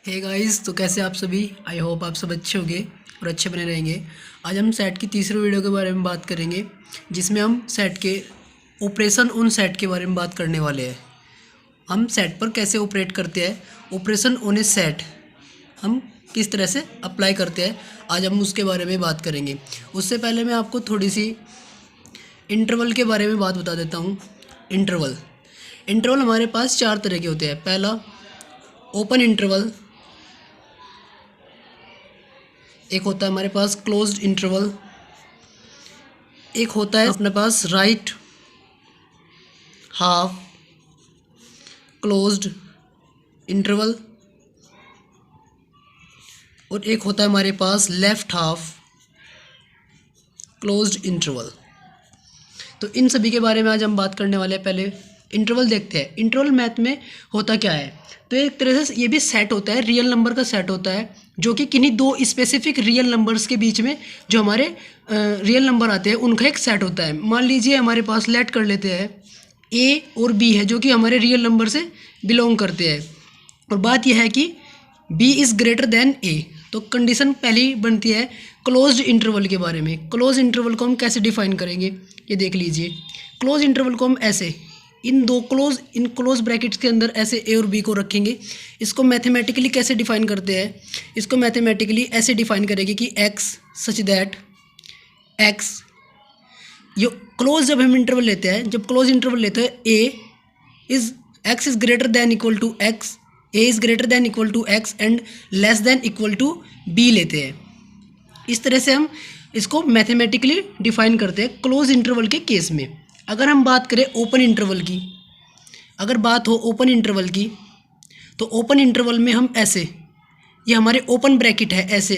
Hey guys, तो कैसे आप सभी। आई होप आप सब अच्छे होंगे और अच्छे बने रहेंगे। आज हम सेट की तीसरी वीडियो के बारे में बात करेंगे, जिसमें हम सेट के ऑपरेशन ऑन सेट के बारे में बात करने वाले हैं। हम सेट पर कैसे ऑपरेट करते हैं, ऑपरेशन ऑन ए सेट हम किस तरह से अप्लाई करते हैं, आज हम उसके बारे में बात करेंगे। उससे पहले मैं आपको थोड़ी सी इंटरवल के बारे में बात बता देता हूँ। इंटरवल हमारे पास चार तरह के होते हैं। पहला ओपन इंटरवल, एक होता है हमारे पास क्लोज्ड इंटरवल, एक होता है अपने पास राइट हाफ क्लोज्ड इंटरवल, और एक होता है हमारे पास लेफ्ट हाफ क्लोज्ड इंटरवल। तो इन सभी के बारे में आज हम बात करने वाले हैं। पहले इंटरवल देखते हैं। इंटरवल मैथ में होता क्या है, तो एक तरह से ये भी सेट होता है, रियल नंबर का सेट होता है, जो कि किन्हीं दो स्पेसिफिक रियल नंबर्स के बीच में जो हमारे रियल नंबर आते हैं उनका एक सेट होता है। मान लीजिए हमारे पास लेट कर लेते हैं ए और बी है, जो कि हमारे रियल नंबर से बिलोंग करते हैं, और बात यह है कि बी इज़ ग्रेटर देन ए। तो कंडीशन पहली बनती है क्लोज्ड इंटरवल के बारे में। क्लोज इंटरवल को हम कैसे डिफाइन करेंगे, ये देख लीजिए। क्लोज इंटरवल को हम ऐसे इन क्लोज ब्रैकेट्स के अंदर ऐसे ए और बी को रखेंगे। इसको मैथमेटिकली कैसे डिफाइन करते हैं, इसको मैथमेटिकली ऐसे डिफाइन करेंगे कि एक्स सच दैट एक्स, ये क्लोज जब हम इंटरवल लेते हैं, जब क्लोज इंटरवल लेते हैं x is greater than equal to x, a is greater than equal to x and less than equal to b लेते हैं। इस तरह से हम इसको मैथमेटिकली डिफाइन करते हैं क्लोज इंटरवल के केस में। अगर हम बात करें ओपन इंटरवल की, अगर बात हो ओपन इंटरवल की, तो ओपन इंटरवल में हम ऐसे, ये हमारे ओपन ब्रैकेट है ऐसे।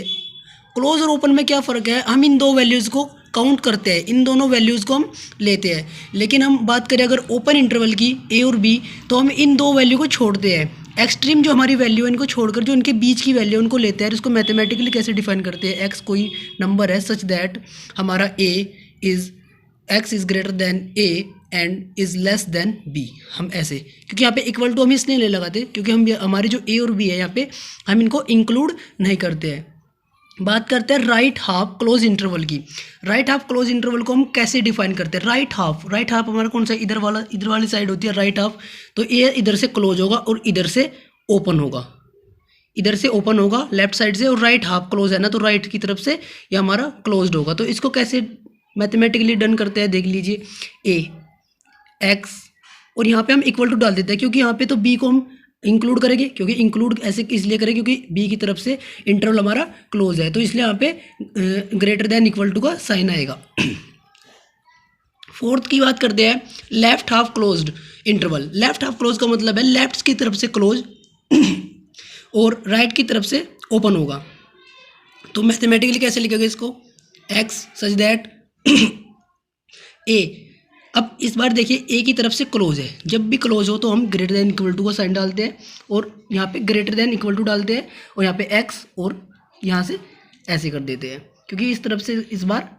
क्लोज और ओपन में क्या फ़र्क है, हम इन दो वैल्यूज़ को काउंट करते हैं, इन दोनों वैल्यूज़ को हम लेते हैं। लेकिन हम बात करें अगर ओपन इंटरवल की ए और बी, तो हम इन दो वैल्यू को छोड़ते हैं। एक्सट्रीम जो हमारी वैल्यू है इनको छोड़कर जो इनके बीच की वैल्यू है उनको लेते हैं। इसको मैथमेटिकली कैसे डिफाइन करते हैं, एक्स कोई नंबर है सच दैट हमारा x is greater than a and is less than b. हम ऐसे, क्योंकि यहाँ पे इक्वल टू हम इसलिए नहीं लगाते क्योंकि हम हमारे जो ए और बी है यहाँ पे हम इनको इंक्लूड नहीं करते हैं। बात करते हैं राइट हाफ क्लोज इंटरवल की। राइट हाफ क्लोज इंटरवल को हम कैसे डिफाइन करते हैं। राइट हाफ हमारा कौन सा, इधर वाली साइड होती है राइट हाफ। तो ए इधर से क्लोज होगा और इधर से ओपन होगा, इधर से ओपन होगा लेफ्ट साइड से, और राइट हाफ क्लोज है ना, तो राइट की तरफ से ये हमारा क्लोज्ड होगा। तो इसको कैसे मैथमेटिकली डन करते हैं, देख लीजिए। ए एक्स, और यहाँ पे हम इक्वल टू डाल देते हैं, क्योंकि यहाँ पे तो बी को हम इंक्लूड करेंगे, क्योंकि इंक्लूड ऐसे इसलिए करेंगे क्योंकि बी की तरफ से इंटरवल हमारा क्लोज है, तो इसलिए यहाँ पे ग्रेटर देन इक्वल टू का साइन आएगा। फोर्थ की बात करते हैं left half closed interval. Left half close का मतलब है लेफ्ट की तरफ से क्लोज और राइट की तरफ से ओपन होगा। तो मैथमेटिकली कैसे लिखेंगे इसको, एक्स सच दैट ए। अब इस बार देखिए ए की तरफ से क्लोज है, जब भी क्लोज हो तो हम ग्रेटर देन इक्वल टू का साइन डालते हैं, और यहाँ पे ग्रेटर देन इक्वल टू डालते हैं, और यहाँ पे एक्स, और यहाँ से ऐसे कर देते हैं, क्योंकि इस तरफ से इस बार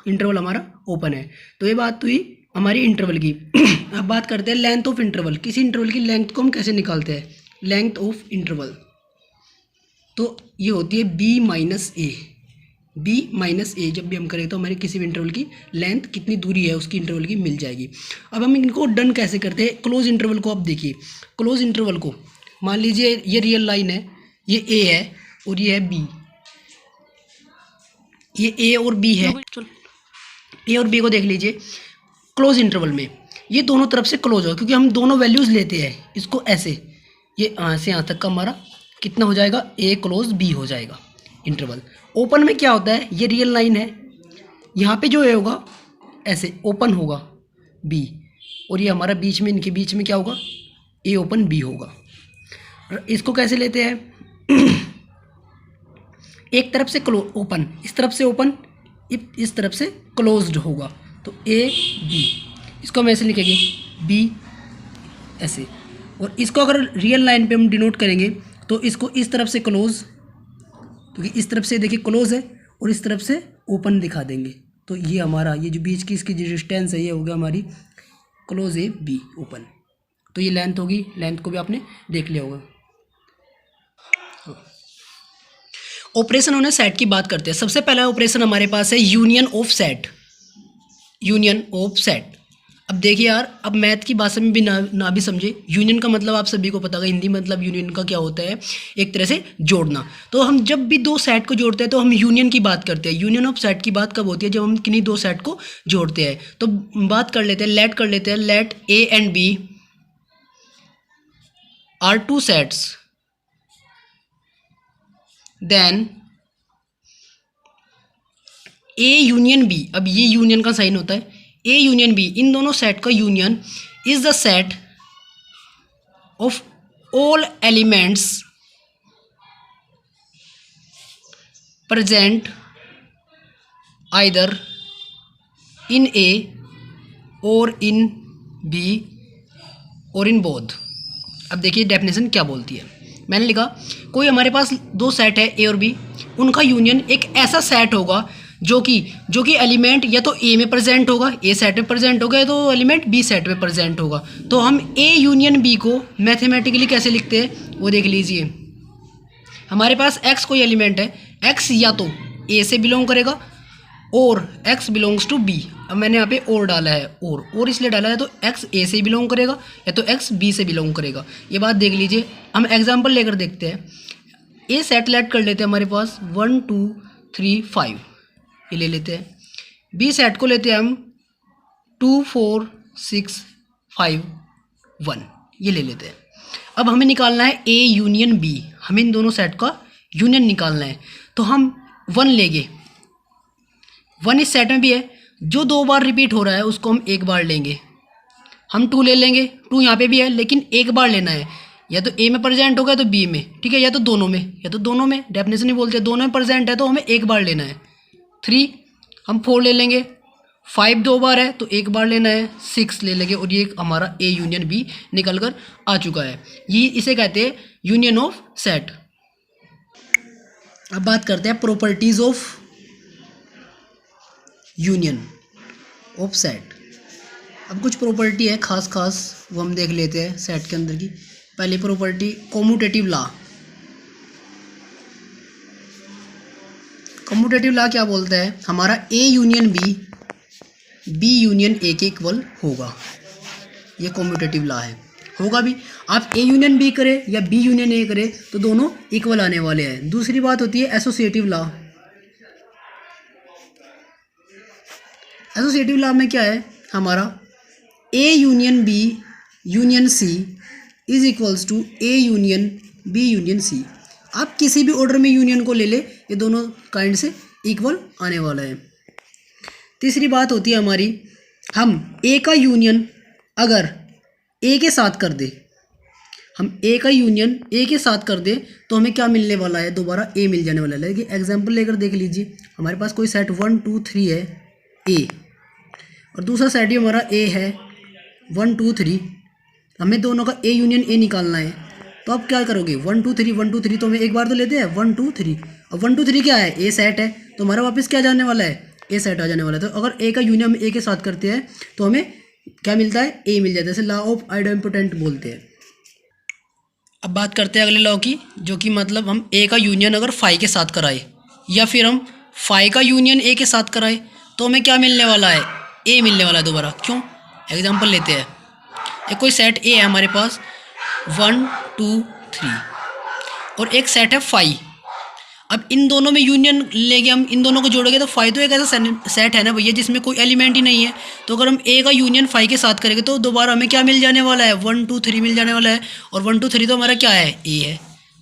इंटरवल हमारा ओपन है। तो ये बात हुई हमारी इंटरवल की। अब बात करते हैं लेंथ ऑफ इंटरवल। किसी इंटरवल की लेंथ को हम कैसे निकालते हैं, लेंथ ऑफ इंटरवल तो ये होती है बी माइनस ए। जब भी हम करें तो हमारे किसी भी इंटरवल की लेंथ कितनी दूरी है उसकी इंटरवल की मिल जाएगी। अब हम इनको डन कैसे करते हैं, क्लोज इंटरवल को आप देखिए। क्लोज इंटरवल को मान लीजिए ये रियल लाइन है, ये ए है और ये है बी, ये ए और बी है। ए और बी को देख लीजिए क्लोज इंटरवल में, ये दोनों तरफ से क्लोज हो, क्योंकि हम दोनों वैल्यूज़ लेते हैं। इसको ऐसे, ये यहाँ से यहाँ तक का हमारा कितना हो जाएगा, ए क्लोज बी हो जाएगा इंटरवल। ओपन में क्या होता है, ये रियल लाइन है, यहाँ पे जो है होगा ऐसे ओपन होगा बी, और ये हमारा बीच में, इनके बीच में क्या होगा, ए ओपन बी होगा। इसको कैसे लेते हैं एक तरफ से ओपन, इस तरफ से ओपन, इस तरफ से क्लोज्ड होगा, तो ए बी। इसको हम ऐसे लिखेंगे बी ऐसे, और इसको अगर रियल लाइन पे हम डिनोट करेंगे तो इसको इस तरफ से क्लोज, क्योंकि इस तरफ से देखिए क्लोज है, और इस तरफ से ओपन दिखा देंगे, तो ये हमारा ये जो बीच की इसकी जो डिस्टेंस है ये होगा हमारी क्लोज ए बी ओपन। तो ये लेंथ होगी, लेंथ को भी आपने देख लिया होगा। ऑपरेशन होने सेट की बात करते हैं। सबसे पहला ऑपरेशन हमारे पास है union of set. Union of set. अब देखिए यार, अब मैथ की भाषा में भी ना भी समझे, यूनियन का मतलब आप सभी को पता होगा, हिंदी मतलब यूनियन का क्या होता है, एक तरह से जोड़ना। तो हम जब भी दो सेट को जोड़ते हैं तो हम यूनियन की बात करते हैं। यूनियन ऑफ सेट की बात कब होती है, जब हम किन्हीं दो सेट को जोड़ते हैं। तो बात कर लेते हैं, let A and B are two sets, then A union B. अब ये यूनियन का साइन होता है, ए यूनियन बी, इन दोनों सेट का union is the set of all elements present either in A और इन बी और इन बोथ। अब देखिए डेफिनेशन क्या बोलती है। मैंने लिखा कोई हमारे पास दो सेट है ए और बी, उनका यूनियन एक ऐसा सेट होगा जो कि एलिमेंट या तो ए में प्रेजेंट होगा, ए सेट में प्रेजेंट होगा, या तो एलिमेंट बी सेट में प्रेजेंट होगा। तो हम ए यूनियन बी को मैथमेटिकली कैसे लिखते हैं वो देख लीजिए। हमारे पास एक्स कोई एलिमेंट है, एक्स या तो ए से बिलोंग करेगा और एक्स बिलोंग्स टू बी। अब मैंने यहाँ पे और डाला है, और इसलिए डाला है, तो एक्स ए से बिलोंग करेगा या तो एक्स बी से बिलोंग करेगा। ये बात देख लीजिए। हम एग्जाम्पल लेकर देखते हैं। ए सेट लेट कर लेते हैं हमारे पास 1 2 3 5, ये ले लेते हैं। बी सेट को लेते हैं हम 2 4 6 5 1, ये ले लेते हैं। अब हमें निकालना है ए यूनियन बी, हमें इन दोनों सेट का यूनियन निकालना है। तो हम 1 लेंगे, 1 इस सेट में भी है, जो 2 बार रिपीट हो रहा है उसको हम एक बार लेंगे। हम 2 ले लेंगे, 2 यहाँ पे भी है लेकिन एक बार लेना है, या तो ए में प्रेजेंट होगा तो बी में, ठीक है, या तो दोनों में, डेफिनेशन ही बोलते हैं दोनों में प्रेजेंट है तो हमें एक बार लेना है। 3 हम 4 ले लेंगे, 5 2 बार है तो एक बार लेना है, 6 ले लेंगे, और ये हमारा ए यूनियन बी निकल कर आ चुका है। ये इसे कहते हैं यूनियन ऑफ सेट। अब बात करते हैं properties of union of set. अब कुछ प्रॉपर्टी है खास वो हम देख लेते हैं सेट के अंदर की। पहली property commutative law. Commutative law क्या बोलता है, हमारा A union B union A के इक्वल होगा। ये कॉम्यूटेटिव लॉ है, होगा भी। आप ए यूनियन बी करें या बी यूनियन ए करें तो दोनों इक्वल आने वाले हैं। दूसरी बात होती है एसोसिएटिव लॉ। एसोसिएटिव लॉ में क्या है, हमारा A union B union C is equals to A union B union C. आप किसी भी ऑर्डर में यूनियन को ले ले, ये दोनों काइंड से इक्वल आने वाला है। तीसरी बात होती है हमारी, हम ए का यूनियन अगर ए के साथ कर दे, हम ए का यूनियन ए के साथ कर दे तो हमें क्या मिलने वाला है, दोबारा ए मिल जाने वाला है। लेकिन एग्जांपल लेकर देख लीजिए, हमारे पास कोई सेट 1 2 3 है ए, और दूसरा सेट भी हमारा ए है 1 2 3, हमें दोनों का ए यूनियन ए निकालना है। तो आप क्या करोगे, 1 2 3 तो हमें एक बार तो लेते हैं 1 2 3। अब 1 2 3 क्या है, ए सेट है, तो हमारा वापस क्या जाने वाला है, ए सेट आ जाने वाला है। तो अगर ए का यूनियन हम ए के साथ करते हैं तो हमें क्या मिलता है, ए मिल जाता है। जैसे लॉ ऑफ आइडेम्पोटेंट बोलते हैं। अब बात करते हैं अगले लॉ की, जो कि मतलब हम ए का यूनियन अगर फाई के साथ कराए या फिर हम फाई का यूनियन ए के साथ कराए तो हमें क्या मिलने वाला है, ए मिलने वाला है दोबारा। क्यों, एग्जाम्पल लेते हैं। एक कोई सेट ए है हमारे पास 1 2 3 और एक सेट है फाई। अब इन दोनों में यूनियन लेके हम इन दोनों को जोड़ेंगे तो फाई तो एक ऐसा सेट है ना भैया जिसमें कोई एलिमेंट ही नहीं है। तो अगर हम ए का यूनियन फाई के साथ करेंगे तो दोबारा हमें क्या मिल जाने वाला है, 1 2 3 मिल जाने वाला है। और 1 2 3 तो हमारा क्या है, ए है।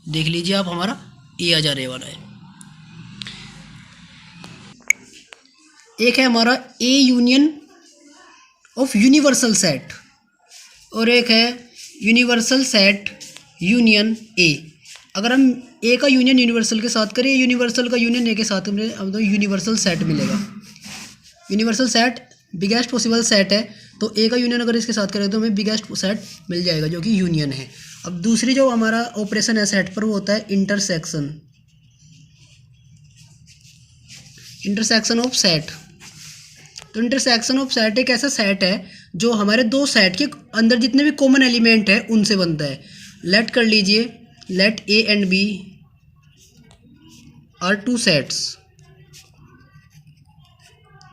देख लीजिए आप, हमारा ए आ जाने वाला है। एक है हमारा A union of universal set और एक है यूनिवर्सल सेट यूनियन ए। अगर हम ए का यूनियन यूनिवर्सल के साथ करें, यूनिवर्सल का यूनियन ए के साथ करें, अब तो यूनिवर्सल सेट मिलेगा। Universal set biggest possible set है, तो ए का यूनियन अगर इसके साथ करें तो हमें बिगेस्ट सेट मिल जाएगा जो कि यूनियन है। अब दूसरी जो हमारा ऑपरेशन है सेट पर वो होता है इंटरसेक्शन। Intersection of set. तो इंटरसेक्शन ऑफ सेट एक ऐसा सेट है जो हमारे दो सेट के अंदर जितने भी कॉमन एलिमेंट है उनसे बनता है। लेट कर लीजिए, let A and B are two sets,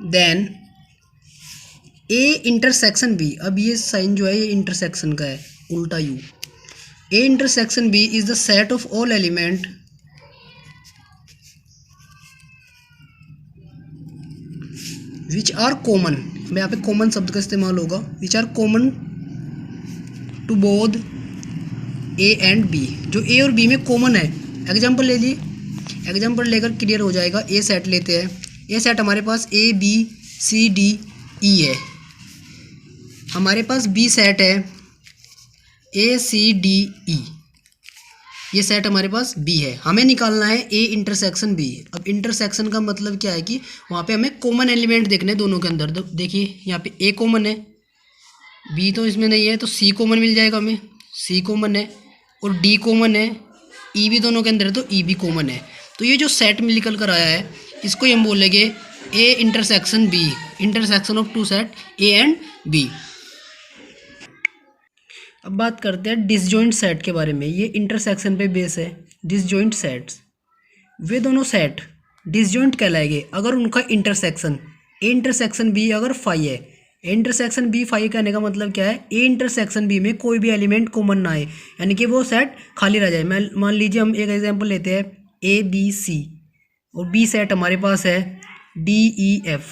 then A intersection B, अब ये साइन जो है ये इंटरसेक्शन का है, उल्टा U, A intersection B is the set of all element which are common, यहाँ पे कॉमन शब्द का इस्तेमाल होगा, which are common to both A and B, जो ए और बी में कॉमन है। एग्जाम्पल ले लिए, एग्जाम्पल लेकर क्लियर हो जाएगा। ए सेट लेते हैं, ए सेट हमारे पास A B C D E है, हमारे पास बी सेट है ए सी डी ई, ये सेट हमारे पास बी है, हमें निकालना है ए इंटरसेक्शन बी। अब इंटरसेक्शन का मतलब क्या है कि वहाँ पे हमें कॉमन एलिमेंट देखने दोनों के अंदर। तो देखिए यहाँ पे ए कॉमन है, बी तो इसमें नहीं है, तो सी कॉमन मिल जाएगा हमें, सी कॉमन है, और डी कॉमन है, ई भी दोनों के अंदर है तो ई भी कॉमन है। तो ये जो सेट में निकल कर आया है इसको हम बोलेंगे A intersection B, intersection of two set A and B. अब बात करते हैं डिसजॉइंट सेट के बारे में, ये इंटरसेक्शन पे बेस है। डिसजॉइंट सेट्स, वे दोनों सेट डिसजॉइंट कहलाएंगे अगर उनका इंटरसेक्शन ए इंटरसेक्शन बी अगर फाई है। ए इंटरसेक्शन बी फाई कहने का मतलब क्या है, ए इंटरसेक्शन बी में कोई भी एलिमेंट कॉमन ना आए, यानी कि वो सेट खाली रह जाए। मैं मान लीजिए हम एक एग्जांपल लेते हैं ए बी सी, और बी सेट हमारे पास है डी ई एफ,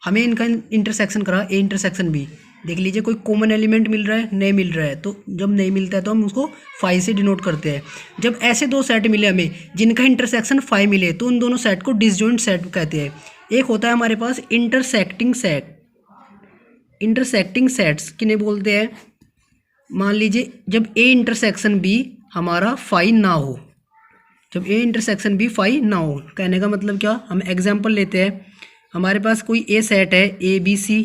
हमें इनका इंटरसेक्शन करा ए इंटरसेक्शन बी, देख लीजिए कोई कॉमन एलिमेंट मिल रहा है, नहीं मिल रहा है, तो जब नहीं मिलता है तो हम उसको फाई से डिनोट करते हैं। जब ऐसे दो सेट मिले हमें जिनका इंटरसेक्शन फाई मिले तो उन दोनों सेट को डिसजॉइंट सेट कहते हैं। एक होता है हमारे पास इंटरसेक्टिंग सेट, इंटरसेक्टिंग सेट्स किन्हें बोलते हैं, मान लीजिए जब ए इंटरसेक्शन बी हमारा फाई ना हो, जब ए इंटरसेक्शन बी फाई ना हो, कहने का मतलब क्या, हम एग्जाम्पल लेते हैं, हमारे पास कोई ए सेट है ए बी सी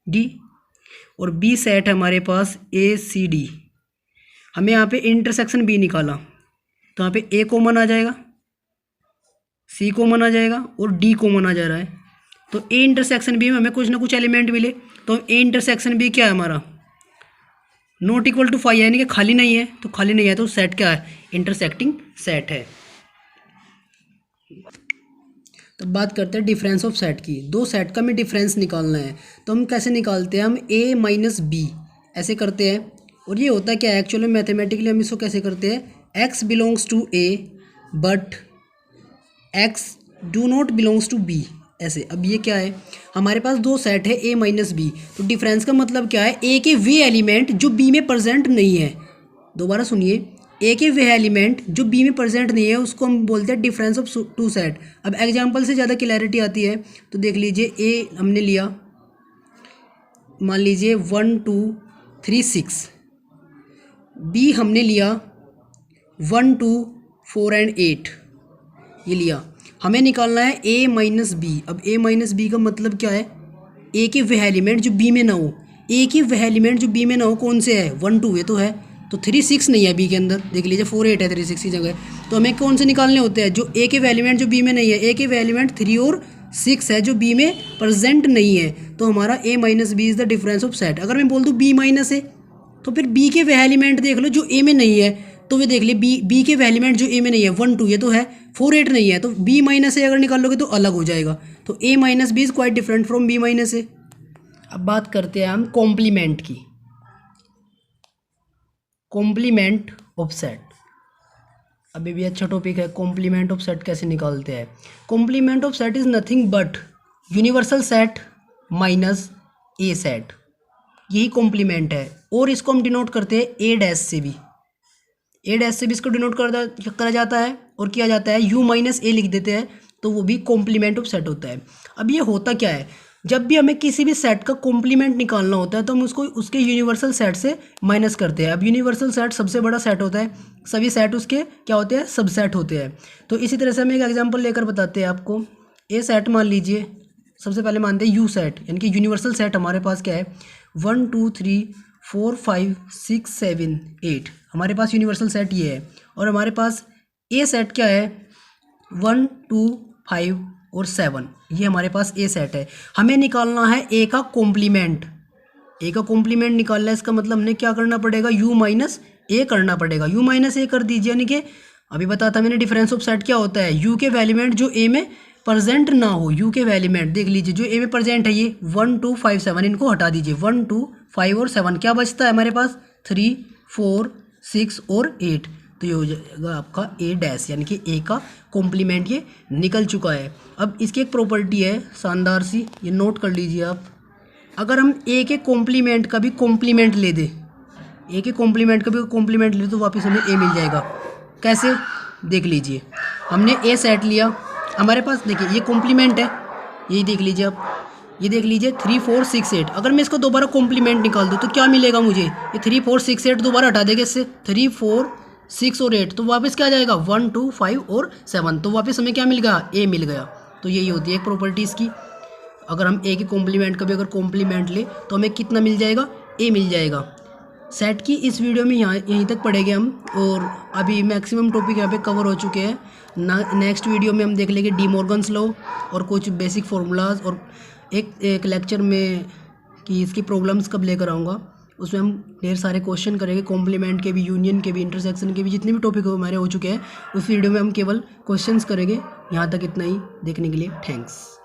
डी, और बी सेट है हमारे पास ए सी डी, हमें यहाँ पे इंटरसेक्शन बी निकाला तो यहाँ पे ए कॉमन आ जाएगा, सी कॉमन आ जाएगा और डी कॉमन आ जा रहा है। तो ए इंटरसेक्शन बी में हमें कुछ ना कुछ एलिमेंट मिले, तो ए इंटरसेक्शन बी क्या है हमारा, नॉट इक्वल टू फाइव, यानी कि खाली नहीं है, तो खाली नहीं है तो सेट क्या है, इंटरसेक्टिंग सेट है। तो बात करते हैं डिफरेंस ऑफ सेट की। दो सेट का हमें डिफरेंस निकालना है, तो हम कैसे निकालते हैं, हम ए माइनस बी ऐसे करते हैं, और ये होता क्या है एक्चुअली मैथमेटिकली हम इसको कैसे करते हैं, x belongs to A but x do not belongs to B, ऐसे। अब ये क्या है, हमारे पास दो सेट है ए माइनस बी, तो डिफरेंस का मतलब क्या है, ए के वे एलिमेंट जो बी में प्रेजेंट नहीं है, दोबारा सुनिए, ए के वे एलिमेंट जो बी में प्रेजेंट नहीं है उसको हम बोलते हैं डिफरेंस ऑफ टू सेट। अब एग्जांपल से ज़्यादा क्लैरिटी आती है, तो देख लीजिए ए हमने लिया, मान लीजिए 1 2 3 6, बी हमने लिया 1 2 4 एंड 8, ये लिया, हमें निकालना है ए माइनस बी। अब ए माइनस बी का मतलब क्या है, ए के वह एलिमेंट जो बी में ना हो, ए के वह एलिमेंट जो बी में ना हो कौन से है, 1 2 ये तो है, तो 3 6 नहीं है बी के अंदर, देख लीजिए 4 8 है 3 6 की जगह, तो हमें कौन से निकालने होते हैं, जो ए के वह एलिमेंट जो बी में नहीं है, ए के वह एलिमेंट 3 और 6 है जो बी में प्रेजेंट नहीं है, तो हमारा A minus B is the difference of set. अगर मैं बोल दूँ बी माइनस है, तो फिर बी के वह एलिमेंट देख लो जो ए में नहीं है, तो वे देख लिए बी के एलिमेंट जो ए में नहीं है 1 2 ये तो है, 4 8 नहीं है, तो बी माइनस ए अगर निकाल लोगे तो अलग हो जाएगा, तो A minus B is quite different from B minus A. अब बात करते हैं हम कॉम्प्लीमेंट की, कॉम्प्लीमेंट ऑफ सेट अभी भी अच्छा टॉपिक है। कॉम्प्लीमेंट ऑफ सेट कैसे निकालते हैं, complement of set is nothing but universal set minus A set, यही कॉम्प्लीमेंट है, और इसको हम डिनोट करते हैं ए डैश से भी, ए डैश से भी इसको डिनोट करा जाता है और किया जाता है यू माइनस ए लिख देते हैं, तो वो भी कॉम्प्लीमेंट ऑफ सेट होता है। अब ये होता क्या है, जब भी हमें किसी भी सेट का कॉम्प्लीमेंट निकालना होता है तो हम उसको उसके यूनिवर्सल सेट से माइनस करते हैं। अब यूनिवर्सल सेट सबसे बड़ा सेट होता है, सभी सेट उसके क्या होते हैं, सबसेट होते हैं। तो इसी तरह से हम एक एग्जांपल लेकर बताते हैं आपको। ए सेट मान लीजिए, सबसे पहले मानते हैं यू सेट, यानी कि यूनिवर्सल सेट हमारे पास क्या है 1 2 3 4 5 6 7 8, हमारे पास यूनिवर्सल सेट ये है। और हमारे पास ए सेट क्या है 1 2 5 और 7, ये हमारे पास ए सेट है। हमें निकालना है ए का कॉम्प्लीमेंट, ए का कॉम्प्लीमेंट निकालना है, इसका मतलब हमने क्या करना पड़ेगा, यू माइनस ए करना पड़ेगा। यू माइनस ए कर दीजिए, यानी कि अभी बताया था मैंने डिफरेंस ऑफ सेट क्या होता है, यू के एलिमेंट जो ए में प्रेजेंट ना हो, यू के एलिमेंट देख लीजिए जो ए में प्रेजेंट है ये 1 2 5 7, इनको हटा दीजिए 1 2 5 और 7, क्या बचता है हमारे पास 3 4 6 और 8, तो ये हो जाएगा आपका ए डैश, यानी कि ए का कॉम्प्लीमेंट ये निकल चुका है। अब इसकी एक प्रॉपर्टी है शानदार सी, ये नोट कर लीजिए आप, अगर हम ए के कॉम्प्लीमेंट का भी कॉम्प्लीमेंट ले दें, ए के कॉम्प्लीमेंट का भी कॉम्प्लीमेंट ले तो वापस हमें ए मिल जाएगा। कैसे, देख लीजिए, हमने ए सेट लिया, हमारे पास देखिए ये कॉम्प्लीमेंट है, यही देख लीजिए आप, ये देख लीजिए 3 4 6 8, अगर मैं इसको दोबारा कॉम्प्लीमेंट निकाल दूँ तो क्या मिलेगा मुझे, ये 3 4 6 8 दोबारा हटा देगा इससे, 3 4 6 और 8, तो वापस क्या आ जाएगा 1 2 5 और 7, तो वापस हमें क्या मिल गया, ए मिल गया। तो यही होती है एक प्रॉपर्टी इसकी, अगर हम ए के कॉम्प्लीमेंट का भी अगर कॉम्प्लीमेंट ले तो हमें कितना मिल जाएगा, ए मिल जाएगा। सेट की इस वीडियो में यहीं तक पढ़ेंगे हम, और अभी मैक्सिमम टॉपिक यहाँ पे कवर हो चुके हैं। नेक्स्ट वीडियो में हम देख लेंगे डी मॉर्गन्स लॉ और कुछ बेसिक फार्मूलाज, और एक लेक्चर में कि इसकी प्रॉब्लम्स कब लेकर आऊँगा, उसमें हम ढेर सारे क्वेश्चन करेंगे, कॉम्प्लीमेंट के भी, यूनियन के भी, इंटरसेक्शन के भी, जितने भी टॉपिक हमारे हो चुके हैं उस वीडियो में हम केवल क्वेश्चंस करेंगे। यहाँ तक इतना ही, देखने के लिए थैंक्स।